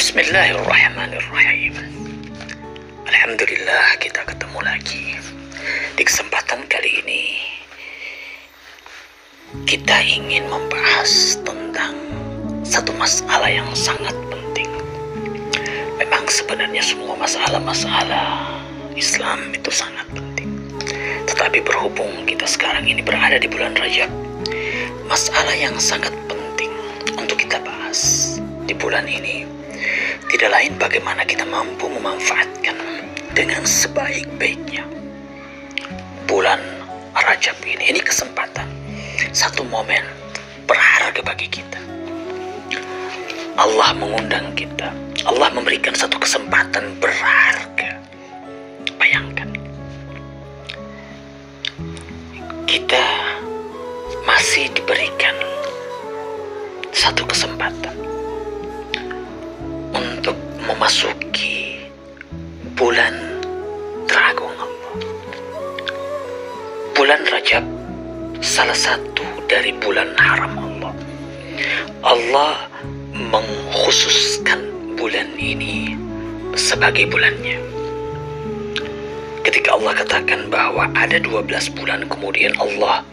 Bismillahirrahmanirrahim. Alhamdulillah, kita ketemu lagi. Di kesempatan kali ini kita ingin membahas tentang satu masalah yang sangat penting. Memang sebenarnya semua masalah-masalah Islam itu sangat penting, tetapi berhubung kita sekarang ini berada di bulan Rajab, masalah yang sangat penting untuk kita bahas di bulan ini tidak lain bagaimana kita mampu memanfaatkan dengan sebaik-baiknya bulan Rajab ini. Ini kesempatan, satu momen berharga bagi kita. Allah mengundang kita, Allah memberikan satu kesempatan berharga. Bayangkan, kita masih diberikan satu kesempatan untuk memasuki bulan teragung Allah. Bulan Rajab salah satu dari bulan haram Allah. Allah mengkhususkan bulan ini sebagai bulannya. Ketika Allah katakan bahwa ada 12 bulan, kemudian Allah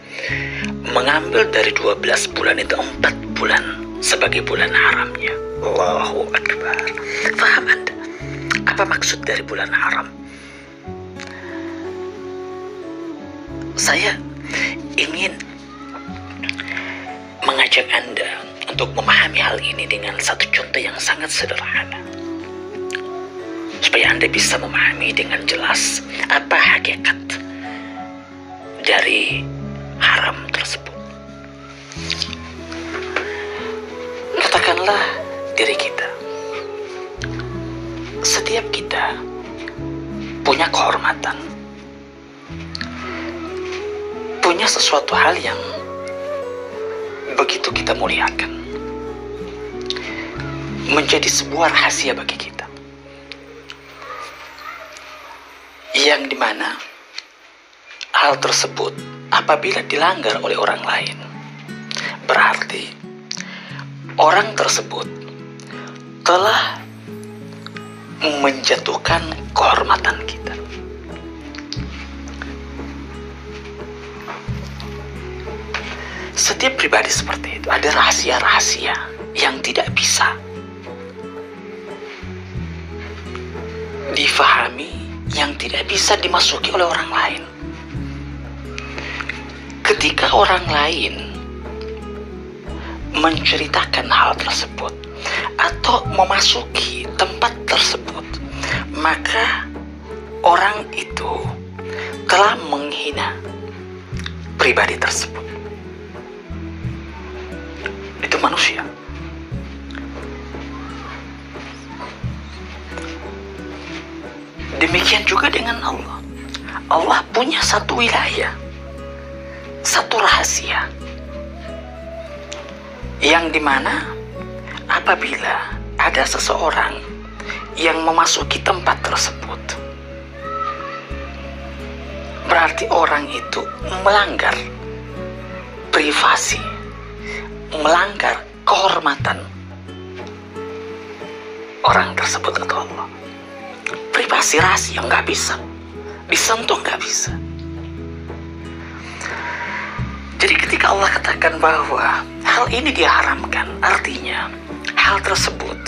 mengambil dari 12 bulan itu 4 bulan sebagai bulan haramnya. Allahu Akbar. Faham Anda apa maksud dari bulan haram? Saya ingin mengajak Anda untuk memahami hal ini dengan satu contoh yang sangat sederhana, supaya Anda bisa memahami dengan jelas apa hakikat dari haram tersebut. Katakanlah diri kita, setiap kita punya kehormatan, punya sesuatu hal yang begitu kita muliakan, menjadi sebuah rahasia bagi kita, yang dimana hal tersebut apabila dilanggar oleh orang lain, berarti orang tersebut telah menjatuhkan kehormatan kita. Setiap pribadi seperti itu ada rahasia-rahasia yang tidak bisa difahami, yang tidak bisa dimasuki oleh orang lain. Ketika orang lain menceritakan hal tersebut atau memasuki tempat tersebut, maka orang itu telah menghina pribadi tersebut. Itu manusia. Demikian juga dengan Allah. Allah punya satu wilayah, satu rahasia, yang dimana apabila ada seseorang yang memasuki tempat tersebut, berarti orang itu melanggar privasi, melanggar kehormatan orang tersebut atau Allah. Privasi, rahasia nggak bisa disentuh, nggak bisa. Jadi ketika Allah katakan bahwa hal ini diharamkan, artinya hal tersebut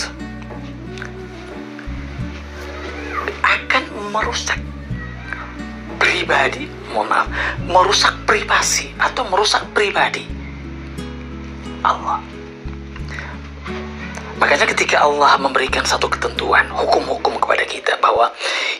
akan merusak pribadi, merusak privasi atau merusak pribadi Allah. Makanya ketika Allah memberikan satu ketentuan, hukum-hukum kepada kita bahwa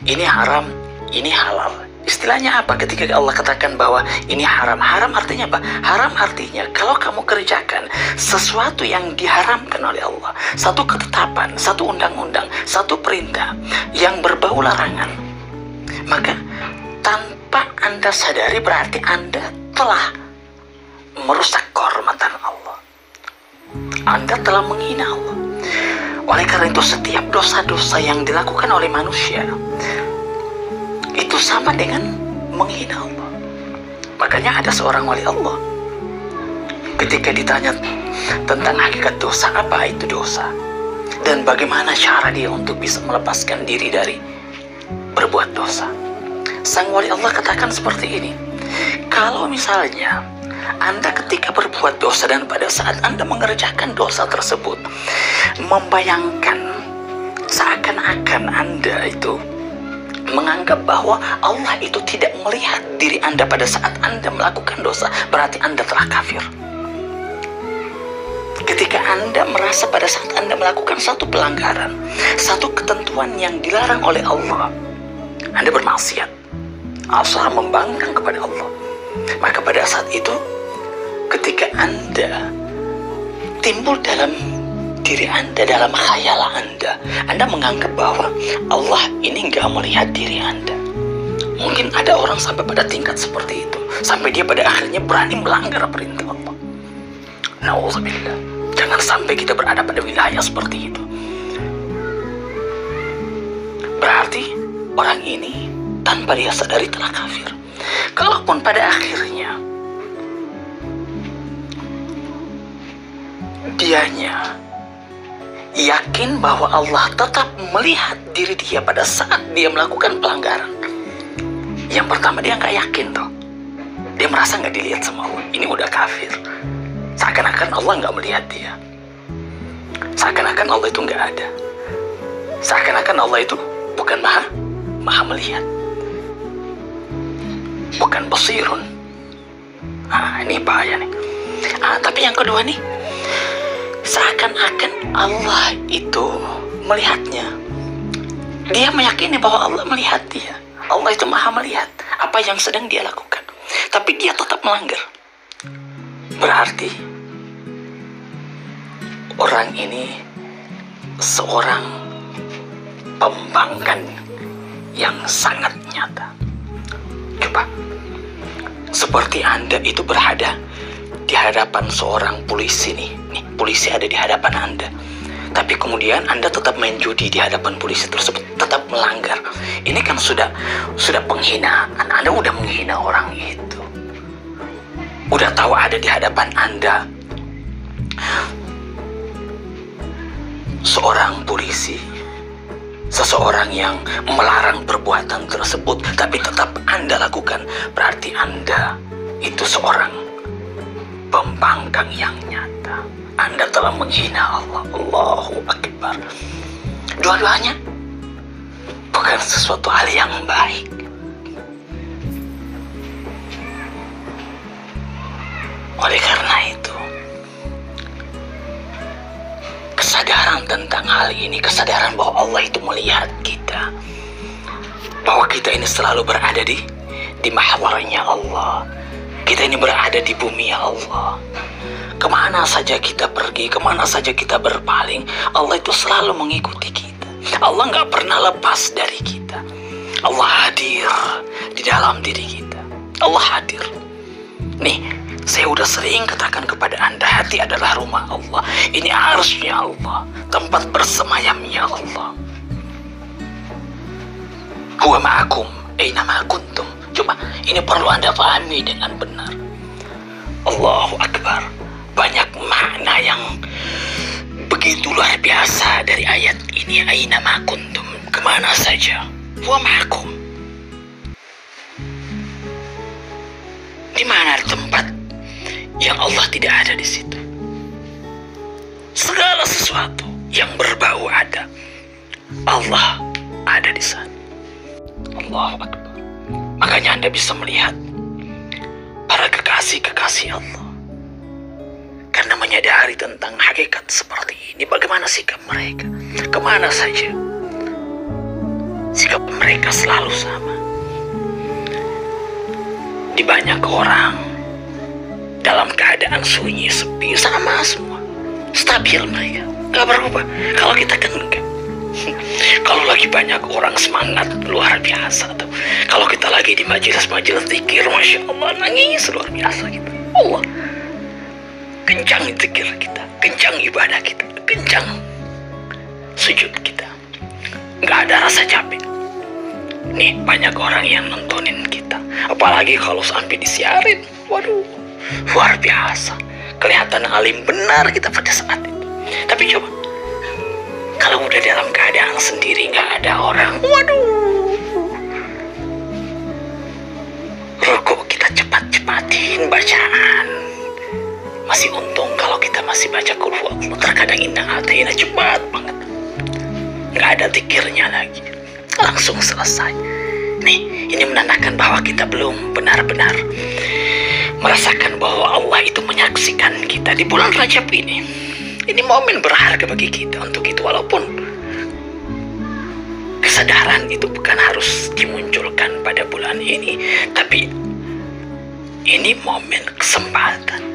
ini haram, ini halal. Istilahnya apa? Ketika Allah katakan bahwa ini haram, haram artinya apa? Haram artinya kalau kamu kerjakan sesuatu yang diharamkan oleh Allah, satu ketetapan, satu undang-undang, satu perintah yang berbau larangan, maka tanpa Anda sadari berarti Anda telah merusak kehormatan Allah. Anda telah menghina Allah. Oleh karena itu setiap dosa-dosa yang dilakukan oleh manusia itu sama dengan menghina Allah. Makanya ada seorang wali Allah, ketika ditanya tentang hakikat dosa, apa itu dosa, dan bagaimana cara dia untuk bisa melepaskan diri dari berbuat dosa. Sang wali Allah katakan seperti ini, kalau misalnya Anda ketika berbuat dosa dan pada saat Anda mengerjakan dosa tersebut membayangkan seakan-akan Anda itu menganggap bahwa Allah itu tidak melihat diri Anda pada saat Anda melakukan dosa, berarti Anda telah kafir. Ketika Anda merasa pada saat Anda melakukan satu pelanggaran, satu ketentuan yang dilarang oleh Allah, Anda bermaksiat, asal membangkang kepada Allah, maka pada saat itu ketika Anda timbul dalam diri Anda, dalam khayalan Anda menganggap bahwa Allah ini nggak melihat diri Anda. Mungkin ada orang sampai pada tingkat seperti itu, sampai dia pada akhirnya berani melanggar perintah Allah. Nauzubillah. Jangan sampai kita berada pada wilayah seperti itu. Berarti orang ini tanpa dia sadari telah kafir. Kalaupun pada akhirnya dianya yakin bahwa Allah tetap melihat diri dia pada saat dia melakukan pelanggaran, yang pertama dia nggak yakin toh. Dia merasa nggak dilihat sama Allah. Ini udah kafir. Seakan-akan Allah nggak melihat dia. Seakan-akan Allah itu nggak ada. Seakan-akan Allah itu bukan maha melihat. Bukan basirun. Ini bahaya nih. Tapi yang kedua nih, seakan-akan Allah itu melihatnya. Dia meyakini bahwa Allah melihat dia. Allah itu maha melihat apa yang sedang dia lakukan. Tapi dia tetap melanggar. Berarti orang ini seorang pembangkang yang sangat nyata. Coba, seperti Anda itu berada di hadapan seorang polisi nih. Polisi ada di hadapan Anda, tapi kemudian Anda tetap main judi di hadapan polisi tersebut, tetap melanggar. Ini kan sudah penghinaan. Anda udah menghina orang itu. Udah tahu ada di hadapan Anda seorang polisi, seseorang yang melarang perbuatan tersebut, tapi tetap Anda lakukan. Berarti Anda itu seorang pembangkang yang nyata. Anda telah menghina Allah. Allahu Akbar. Dua-duanya bukan sesuatu hal yang baik. Oleh karena itu, kesadaran tentang hal ini, kesadaran bahwa Allah itu melihat kita, bahwa kita ini selalu berada di mahwarnya Allah, kita ini berada di bumi Allah. Kemana saja kita pergi, kemana saja kita berpaling, Allah itu selalu mengikuti kita. Allah nggak pernah lepas dari kita. Allah hadir di dalam diri kita. Allah hadir. Nih, saya udah sering katakan kepada Anda, hati adalah rumah Allah. Ini arsy-Nya Allah, tempat bersemayamnya Allah. Huwa ma'akum aina ma kuntum. Coba, ini perlu Anda pahami dengan benar. Allahu Akbar. Banyak makna yang begitu luar biasa dari ayat ini. Aina ma kuntum, kemana saja. Huwa ma'akum. Di mana tempat yang Allah tidak ada di situ? Segala sesuatu yang berbau ada. Allah ada di sana. Allahu Akbar. Makanya Anda bisa melihat para kekasih-kekasih Allah, karena menyadari tentang hakikat seperti ini. Bagaimana sikap mereka? Kemana saja sikap mereka selalu sama. Di banyak orang dalam keadaan sunyi, sepi, sama semua, stabil mereka, gak berubah. Kalau kita kan enggak. Kalau lagi banyak orang semangat luar biasa tuh. Kalau kita lagi di majelis-majelis zikir, masya Allah, nangis luar biasa gitu. Allah, kencang zikir kita, kencang ibadah kita, kencang sujud kita, nggak ada rasa capek. Nih, banyak orang yang nontonin kita, apalagi kalau sampai disiarin. Waduh, luar biasa. Kelihatan alim benar kita pada saat itu. Tapi coba, Kalau udah dalam keadaan sendiri nggak ada orang, waduh, rukuk kita cepat-cepatin bacaan. Masih untung kalau kita masih baca qul huwallahu. Terkadang inna atayna cepat banget, nggak ada zikirnya lagi, langsung selesai. Nih, ini menandakan bahwa kita belum benar-benar merasakan bahwa Allah itu menyaksikan kita di bulan Rajab ini. Ini momen berharga bagi kita untuk itu, walaupun kesadaran itu bukan harus dimunculkan pada bulan ini, tapi ini momen kesempatan.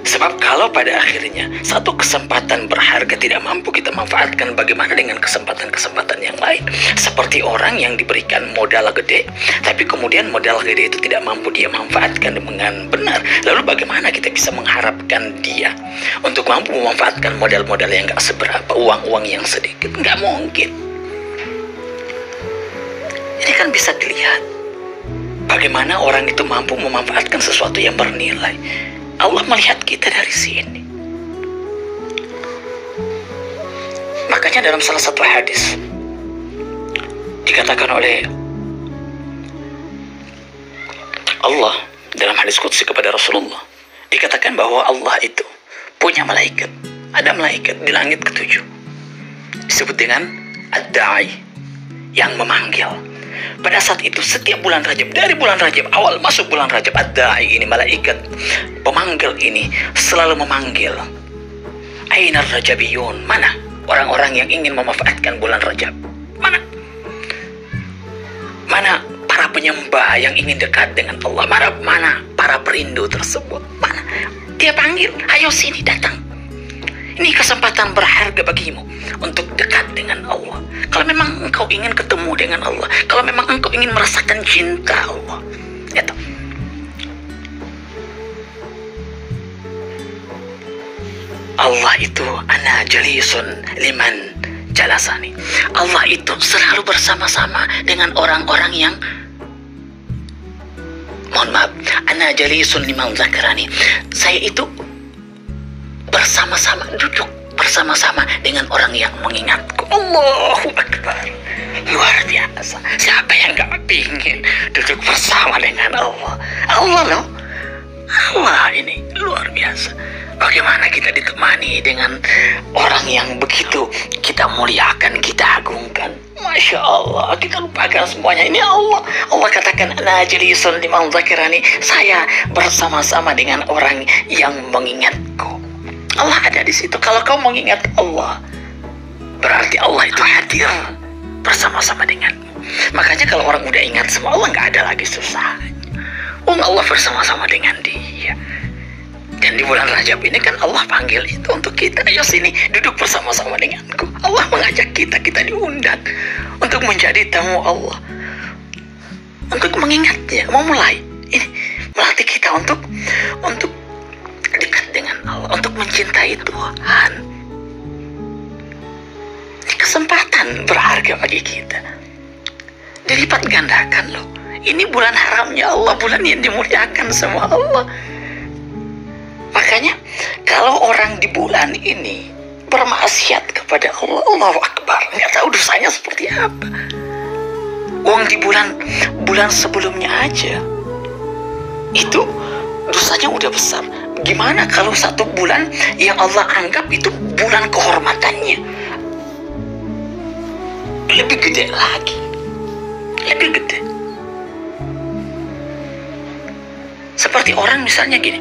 Sebab kalau pada akhirnya satu kesempatan berharga tidak mampu kita manfaatkan, bagaimana dengan kesempatan-kesempatan yang lain? Seperti orang yang diberikan modal gede, tapi kemudian modal gede itu tidak mampu dia manfaatkan dengan benar. Lalu bagaimana kita bisa mengharapkan dia untuk mampu memanfaatkan modal-modal yang gak seberapa, uang-uang yang sedikit? Nggak mungkin. Ini kan bisa dilihat bagaimana orang itu mampu memanfaatkan sesuatu yang bernilai. Allah melihat kita dari sini. Makanya dalam salah satu hadis dikatakan oleh Allah dalam hadis qudsi kepada Rasulullah, dikatakan bahwa Allah itu punya malaikat. Ada malaikat di langit ketujuh, disebut dengan ad-da'i, yang memanggil. Pada saat itu setiap bulan Rajab, dari bulan Rajab awal masuk bulan Rajab, ad-da'i ini, malaikat pemanggil ini selalu memanggil, Ainar Rajabiyun, mana orang-orang yang ingin memanfaatkan bulan Rajab? Mana para penyembah yang ingin dekat dengan Allah? Mana para perindu tersebut? Mana? Dia panggil, ayo sini, datang. Ini kesempatan berharga bagimu untuk dekat dengan Allah. Kalau memang engkau ingin ketemu dengan Allah, kalau memang engkau ingin merasakan cinta Allah, itu. Allah itu ana jalisun liman jalasani. Allah itu selalu bersama-sama dengan orang-orang yang, mohon maaf, ana jalisun liman zakarani. Saya itu bersama-sama, duduk bersama-sama dengan orang yang mengingatku. Allahu Akbar. Luar biasa. Siapa yang gak pingin duduk bersama dengan Allah? Allah loh. Allah ini luar biasa. Bagaimana kita ditemani dengan orang yang begitu kita muliakan, kita agungkan. Masya Allah, kita lupakan semuanya. Ini Allah. Allah katakan, ana jalisun liman zakirani. Saya bersama-sama dengan orang yang mengingatku. Allah ada di situ. Kalau kau mengingat Allah, berarti Allah itu hadir bersama-sama denganmu. Makanya kalau orang udah ingat sama Allah, nggak ada lagi susahnya. Allah bersama-sama dengan dia. Dan di bulan Rajab ini kan Allah panggil itu untuk kita. Ayo sini, duduk bersama-sama denganku. Allah mengajak kita, kita diundang untuk menjadi tamu Allah, untuk mengingatnya, memulai ini, melatih kita untuk dekat dengan Allah, untuk mencintai Tuhan. Ini kesempatan berharga bagi kita, dilipat gandakan loh. Ini bulan haramnya Allah, bulan yang dimuliakan sama Allah. Makanya kalau orang di bulan ini bermaksiat kepada Allah, Allahu Akbar, nggak tahu dosanya seperti apa. Uang di bulan sebelumnya aja itu dosanya udah besar. Gimana kalau satu bulan yang Allah anggap itu bulan kehormatannya lebih gede lagi, lebih gede. Seperti orang misalnya gini,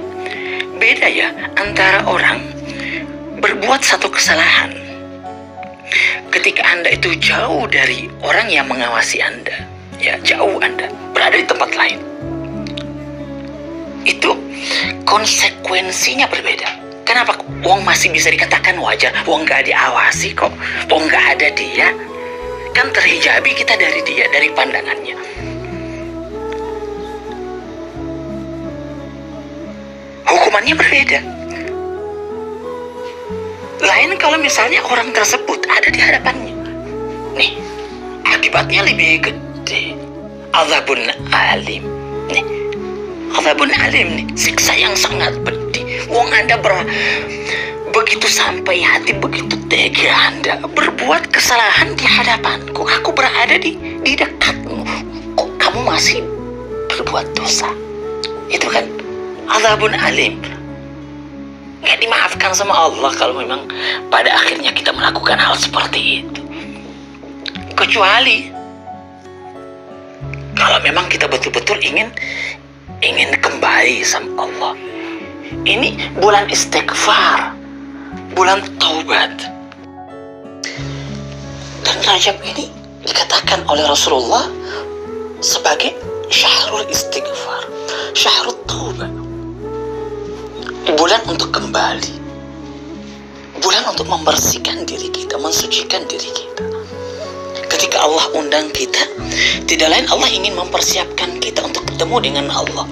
beda ya antara orang berbuat satu kesalahan ketika Anda itu jauh dari orang yang mengawasi Anda, ya, jauh Anda berada di tempat lain. Itu konsekuensinya berbeda. Kenapa? Wong masih bisa dikatakan wajar, wong gak diawasi kok, wong gak ada dia, kan terhijabi kita dari dia, dari pandangannya. Hukumannya berbeda. Lain kalau misalnya orang tersebut ada di hadapannya, nih, akibatnya lebih gede. Azabun alim. Nih, azabun alim nih, siksa yang sangat pedih. Wong Anda begitu sampai hati, begitu tega Anda berbuat kesalahan di hadapanku? Aku berada di dekatmu. Kok kamu masih berbuat dosa? Itu kan azabun alim. Nggak dimaafkan sama Allah kalau memang pada akhirnya kita melakukan hal seperti itu. Kecuali kalau memang kita betul-betul ingin kembali sama Allah. Ini bulan istighfar, bulan taubat. Dan Rajab ini dikatakan oleh Rasulullah sebagai syahrul istighfar, syahrul taubat. Bulan untuk kembali, bulan untuk membersihkan diri kita, mensucikan diri kita. Ketika Allah undang kita, tidak lain Allah ingin mempersiapkan kita untuk ketemu dengan Allah.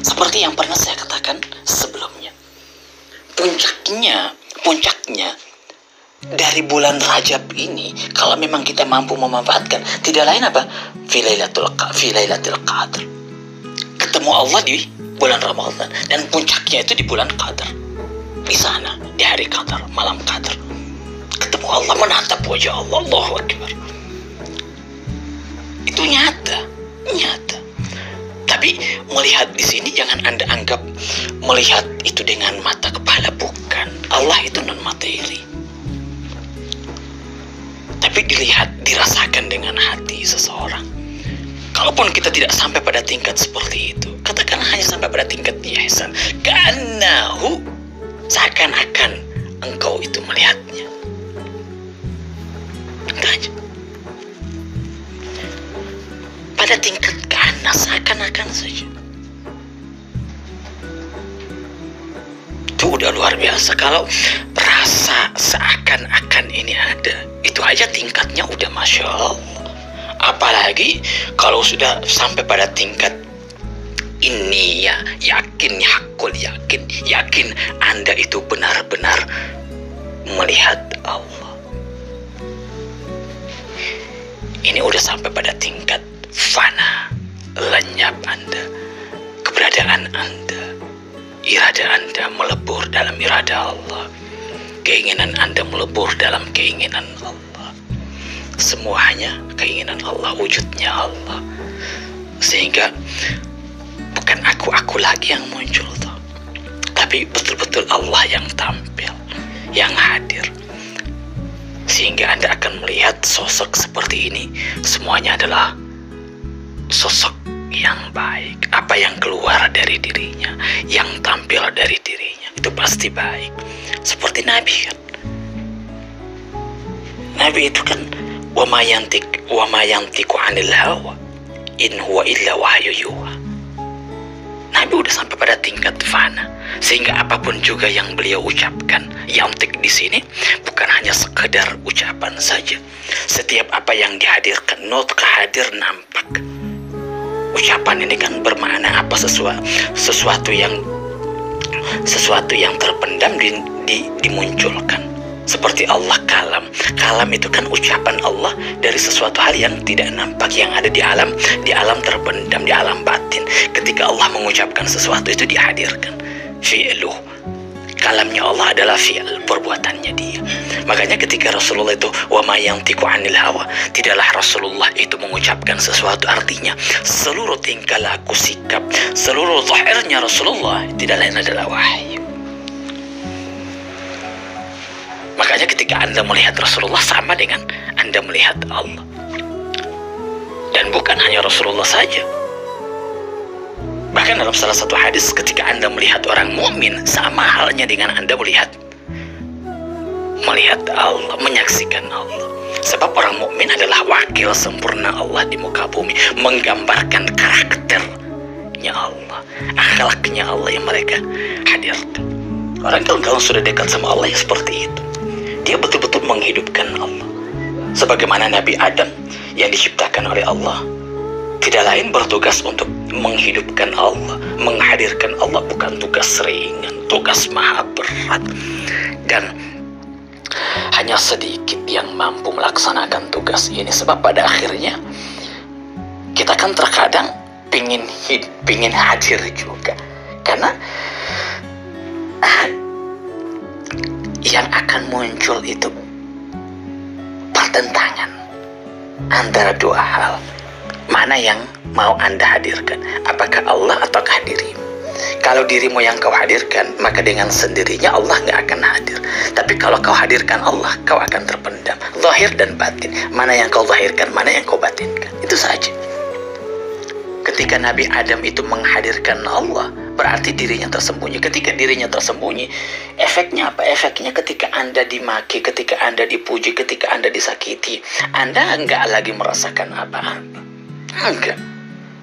Seperti yang pernah saya katakan sebelumnya. Puncaknya dari bulan Rajab ini, kalau memang kita mampu memanfaatkan, tidak lain apa? Fi Lailatul Qadar. Ketemu Allah di bulan Ramadan, dan puncaknya itu di bulan Qadar. Di sana, di hari Qadar, malam Qadar. Ketemu Allah, menatap wajah Allah, Allahu Akbar. Itu nyata. Tapi melihat di sini jangan Anda anggap melihat itu dengan mata kepala, bukan. Allah itu non materi. Tapi dilihat, dirasakan dengan hati seseorang. Kalaupun kita tidak sampai pada tingkat seperti itu, katakan hanya sampai pada tingkat ihsan, ka'annahu, seakan-akan engkau itu melihatnya. Enggak. Pada tingkat karena seakan-akan saja. Itu udah luar biasa. Kalau rasa seakan-akan ini ada, itu aja tingkatnya udah Masya Allah. Apalagi kalau sudah sampai pada tingkat ini, ya yakin, hakul yakin Anda itu benar-benar melihat Allah. Ini udah sampai pada tingkat fana, lenyap Anda, keberadaan Anda, irada Anda melebur dalam irada Allah, keinginan Anda melebur dalam keinginan Allah. Semuanya keinginan Allah, wujudnya Allah. Sehingga bukan aku lagi yang muncul toh, tapi betul-betul Allah yang tampil, yang hadir. Sehingga Anda akan melihat sosok seperti ini, semuanya adalah sosok yang baik. Apa yang keluar dari dirinya, yang tampil dari dirinya, itu pasti baik. Seperti Nabi kan. Nabi itu kan wa ma yantiqu 'anil hawa in huwa illa wahyu yuha. Nabi udah sampai pada tingkat fana, sehingga apapun juga yang beliau ucapkan, yantik di sini bukan hanya sekedar ucapan saja. Setiap apa yang dihadirkan, not hadir nampak. Ucapan ini kan bermakna apa? Sesuatu yang terpendam dimunculkan. Seperti Allah kalam. Kalam itu kan ucapan Allah dari sesuatu hal yang tidak nampak, yang ada di alam terpendam, di alam batin. Ketika Allah mengucapkan sesuatu, itu dihadirkan. Fi'luh. Kalamnya Allah adalah fi'l, perbuatannya dia. Makanya ketika Rasulullah itu wa ma yantiqu 'anil hawa, tidaklah Rasulullah itu mengucapkan sesuatu, artinya seluruh tingkah laku, sikap, seluruh zahirnya Rasulullah tidak lain adalah wahyu. Makanya ketika Anda melihat Rasulullah sama dengan Anda melihat Allah. Dan bukan hanya Rasulullah saja. Bahkan dalam salah satu hadis, ketika Anda melihat orang mukmin, sama halnya dengan Anda melihat Allah, menyaksikan Allah. Sebab orang mukmin adalah wakil sempurna Allah di muka bumi, menggambarkan karakternya Allah, akhlaknya Allah yang mereka hadirkan. Orang kalau sudah dekat sama Allah ya seperti itu. Dia betul-betul menghidupkan Allah. Sebagaimana Nabi Adam yang diciptakan oleh Allah, tidak lain bertugas untuk menghidupkan Allah, menghadirkan Allah, bukan tugas ringan, tugas maha berat. Dan hanya sedikit yang mampu melaksanakan tugas ini. Sebab pada akhirnya kita kan terkadang pingin hadir juga. Karena yang akan muncul itu pertentangan antara dua hal. Mana yang mau Anda hadirkan? Apakah Allah ataukah dirimu? Kalau dirimu yang kau hadirkan, maka dengan sendirinya Allah nggak akan hadir. Tapi kalau kau hadirkan Allah, kau akan terpendam. Zahir dan batin. Mana yang kau zahirkan, mana yang kau batinkan. Itu saja. Ketika Nabi Adam itu menghadirkan Allah, berarti dirinya tersembunyi. Ketika dirinya tersembunyi, efeknya apa? Efeknya ketika Anda dimaki, ketika Anda dipuji, ketika Anda disakiti, Anda nggak lagi merasakan apa-apa. Enggak.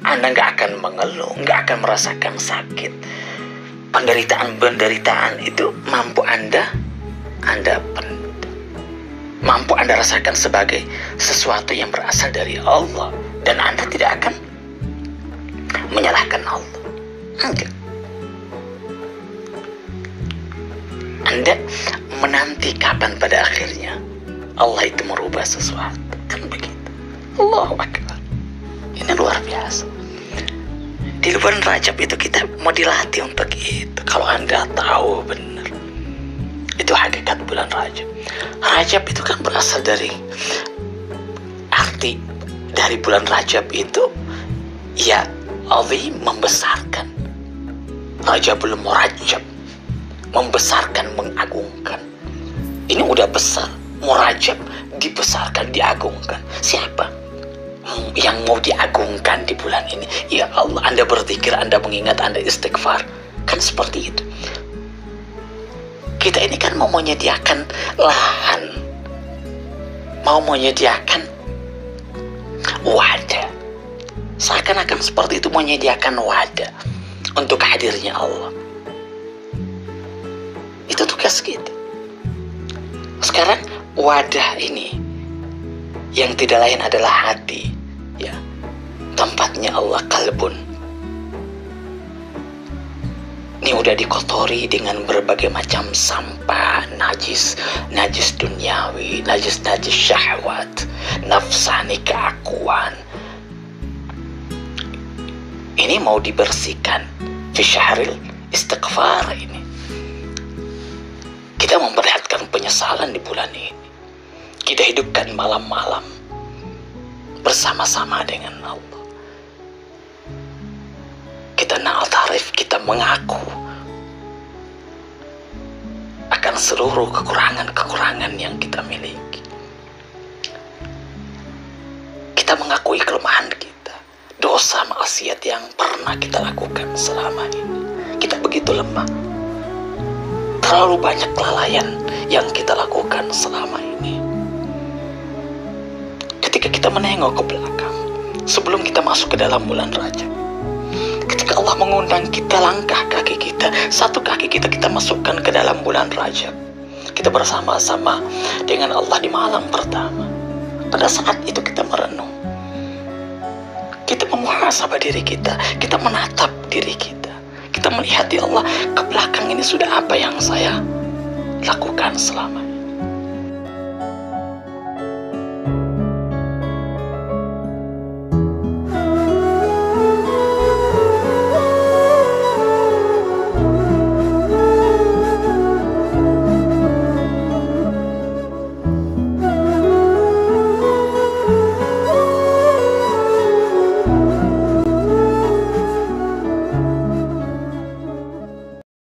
Anda nggak akan mengeluh, nggak akan merasakan sakit. Penderitaan itu mampu Anda mampu Anda rasakan sebagai sesuatu yang berasal dari Allah, dan Anda tidak akan menyalahkan Allah. Enggak. Anda menanti kapan pada akhirnya Allah itu merubah sesuatu, kan begitu. Allahu Akbar. Ini luar biasa. Di bulan Rajab itu kita mau dilatih untuk itu. Kalau Anda tahu benar, itu hakikat bulan Rajab. Rajab itu kan berasal dari arti dari bulan Rajab itu ya azim, membesarkan. Rajabul Murajab, membesarkan, mengagungkan. Ini udah besar. Murajab, dibesarkan, diagungkan. Siapa yang mau diagungkan di bulan ini? Ya Allah, Anda berzikir, Anda mengingat, Anda istighfar. Kan seperti itu. Kita ini kan mau menyediakan lahan, mau menyediakan wadah. Seakan-akan seperti itu, menyediakan wadah untuk hadirnya Allah. Itu tugas kita. Sekarang wadah ini yang tidak lain adalah hati, ya. Tempatnya Allah, kalbun. Ini udah dikotori dengan berbagai macam sampah, najis duniawi, najis syahwat, nafsani, keakuan. Ini mau dibersihkan fi syahril istighfar ini. Kita memperlihatkan penyesalan di bulan ini. Kita hidupkan malam-malam bersama-sama dengan Allah. Kita na'al-tarif, kita mengaku akan seluruh kekurangan-kekurangan yang kita miliki. Kita mengakui kelemahan kita, dosa maksiat yang pernah kita lakukan selama ini. Kita begitu lemah. Terlalu banyak kelalaian yang kita lakukan selama ini. Ketika kita menengok ke belakang, sebelum kita masuk ke dalam bulan Rajab, ketika Allah mengundang kita, langkah kaki kita, satu kaki kita masukkan ke dalam bulan Rajab. Kita bersama-sama dengan Allah di malam pertama. Pada saat itu kita merenung. Kita memuhasabah diri kita menatap diri kita. Kita melihat, ya Allah, ke belakang ini sudah apa yang saya lakukan selama ini.